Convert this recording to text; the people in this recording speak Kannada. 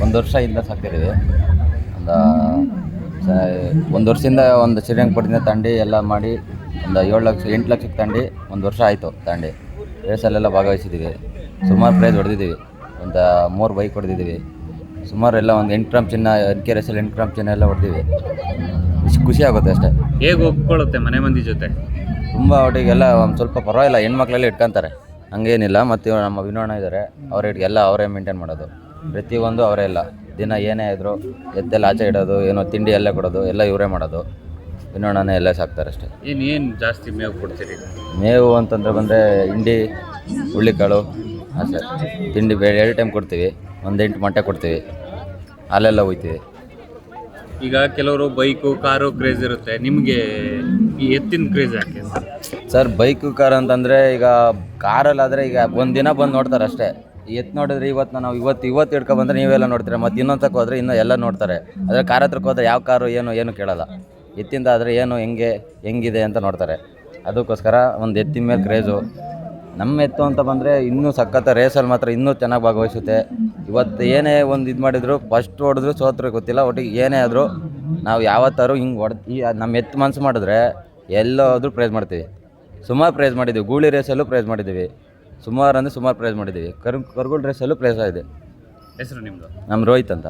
ಒಂದು ವರ್ಷದಿಂದ ಸಾಕ್ತಿದ್ದೀವಿ. ಒಂದು ಒಂದು ವರ್ಷದಿಂದ ಒಂದು ಶ್ರೀರಂಗಪಟ್ಟಣ ತಂಡಿ ಎಲ್ಲ ಮಾಡಿ ಒಂದು 7 ಲಕ್ಷ 8 ಲಕ್ಷಕ್ಕೆ ತಂಡಿ ಒಂದು ವರ್ಷ ಆಯಿತು ತಂಡಿ. ರೇಸಲ್ಲೆಲ್ಲ ಭಾಗವಹಿಸಿದ್ದೀವಿ. ಸುಮಾರು ಪ್ರೈಸ್ ಹೊಡೆದಿದ್ದೀವಿ. ಒಂದು 3 ಬೈಕ್ ಹೊಡೆದಿದ್ದೀವಿ. ಸುಮಾರು ಎಲ್ಲ ಒಂದು 8 ಗ್ರಾಮ್ ಚಿನ್ನ, NK ರೇಸಲ್ಲಿ 8 ಗ್ರಾಮ್ ಚಿನ್ನ ಎಲ್ಲ ಹೊಡೆದಿವಿ. ಖುಷಿ ಆಗುತ್ತೆ ಅಷ್ಟೇ. ಹೇಗೆ ಒಪ್ಕೊಳ್ಳುತ್ತೆ ಮನೆ ಮಂದಿ ಜೊತೆ? ತುಂಬ ಒಟ್ಟಿಗೆಲ್ಲ ಒಂದು ಸ್ವಲ್ಪ ಪರವಾಗಿಲ್ಲ, ಹೆಣ್ಮಕ್ಳೆಲ್ಲ ಇಟ್ಕೊತಾರೆ, ಹಂಗೇನಿಲ್ಲ. ಮತ್ತು ನಮ್ಮ ವಿನೋಣ ಇದ್ದಾರೆ, ಎಲ್ಲ ಅವರೇ ಮೇಂಟೈನ್ ಮಾಡೋದು. ಪ್ರತಿಯೊಂದು ಅವರೇ ಎಲ್ಲ ದಿನ ಏನೇ ಇದ್ದರೂ ಎತ್ತೆಲ್ಲ ಆಚೆ ಇಡೋದು, ಏನೋ ತಿಂಡಿ ಎಲ್ಲ ಕೊಡೋದು ಎಲ್ಲ ಇವರೇ ಮಾಡೋದು. ವಿನೋಣನೇ ಎಲ್ಲ ಸಾಕ್ತಾರೆ ಅಷ್ಟೇ. ಏನು ಜಾಸ್ತಿ ಮೇವು ಕೊಡ್ತೀರಿ? ಮೇವು ಅಂತಂದರೆ ಬಂದರೆ ಹಿಂಡಿ, ಹುಳ್ಳಿಕಾಳು ಅಷ್ಟೇ. ತಿಂಡಿ 2 ಟೈಮ್ ಕೊಡ್ತೀವಿ. ಒಂದು 8 ಮೊಟ್ಟೆ ಕೊಡ್ತೀವಿ. ಹಾಲೆಲ್ಲ ಹೋಯ್ತೀವಿ. ಈಗ ಕೆಲವರು ಬೈಕು ಕಾರು ಕ್ರೇಜ್ ಇರುತ್ತೆ, ನಿಮಗೆ ಈ ಎತ್ತಿನ ಕ್ರೇಜ್ ಯಾಕೆ? ಸರ್, ಬೈಕು ಕಾರ್ ಅಂತಂದರೆ ಈಗ ಕಾರಲ್ಲಾದರೆ ಈಗ ಒಂದು ದಿನ ಬಂದು ನೋಡ್ತಾರೆ ಅಷ್ಟೇ. ಎತ್ತು ನೋಡಿದ್ರೆ ನಾವು ಇವತ್ತು ಹಿಡ್ಕೊಬಂದ್ರೆ ನೀವೆಲ್ಲ ನೋಡ್ತೀರ, ಮತ್ತು ಇನ್ನೊಂದಕ್ಕೆ ಹೋದರೆ ಇನ್ನೂ ಎಲ್ಲ ನೋಡ್ತಾರೆ. ಆದರೆ ಕಾರ್ ಹತ್ರಕ್ಕೆ ಹೋದರೆ ಯಾವ ಕಾರು ಏನು ಕೇಳೋಲ್ಲ. ಎತ್ತಿಂದ ಆದರೆ ಹೆಂಗಿದೆ ಅಂತ ನೋಡ್ತಾರೆ. ಅದಕ್ಕೋಸ್ಕರ ಒಂದು ಎತ್ತಿನ ಮೇಲೆ ಕ್ರೇಜು. ನಮ್ಮ ಎತ್ತು ಅಂತ ಬಂದರೆ ಇನ್ನೂ ಸಖತ್ತ ರೇಸಲ್ಲಿ ಮಾತ್ರ ಇನ್ನೂ ಚೆನ್ನಾಗಿ ಭಾಗವಹಿಸುತ್ತೆ. ಇವತ್ತು ಏನೇ ಒಂದು ಇದು ಮಾಡಿದ್ರು, ಫಸ್ಟ್ ಹೊಡೆದ್ರು ಸೋತ್ರು ಗೊತ್ತಿಲ್ಲ, ಒಟ್ಟಿಗೆ ಏನೇ ಆದರೂ ನಾವು ಯಾವತ್ತಾರು ಹಿಂಗೆ ನಮ್ಮ ಎತ್ತು ಮನಸ್ಸು ಮಾಡಿದ್ರೆ ಎಲ್ಲೋದ್ರೂ ಪ್ರೈಸ್ ಮಾಡ್ತೀವಿ. ಸುಮಾರು ಪ್ರೈಸ್ ಮಾಡಿದ್ದೀವಿ. ಗೂಳಿ ರೇಸಲ್ಲೂ ಪ್ರೈಸ್ ಮಾಡಿದ್ದೀವಿ. ಸುಮಾರು ಪ್ರೈಸ್ ಮಾಡಿದ್ದೀವಿ. ಕರ್ಗುಲ್ ರೇಸಲ್ಲೂ ಪ್ರೈಸ್ ಆಗಿದೆ. ಹೆಸರು ನಿಮ್ಮದು? ನಮ್ಮ ರೋಹಿತ್ ಅಂತ.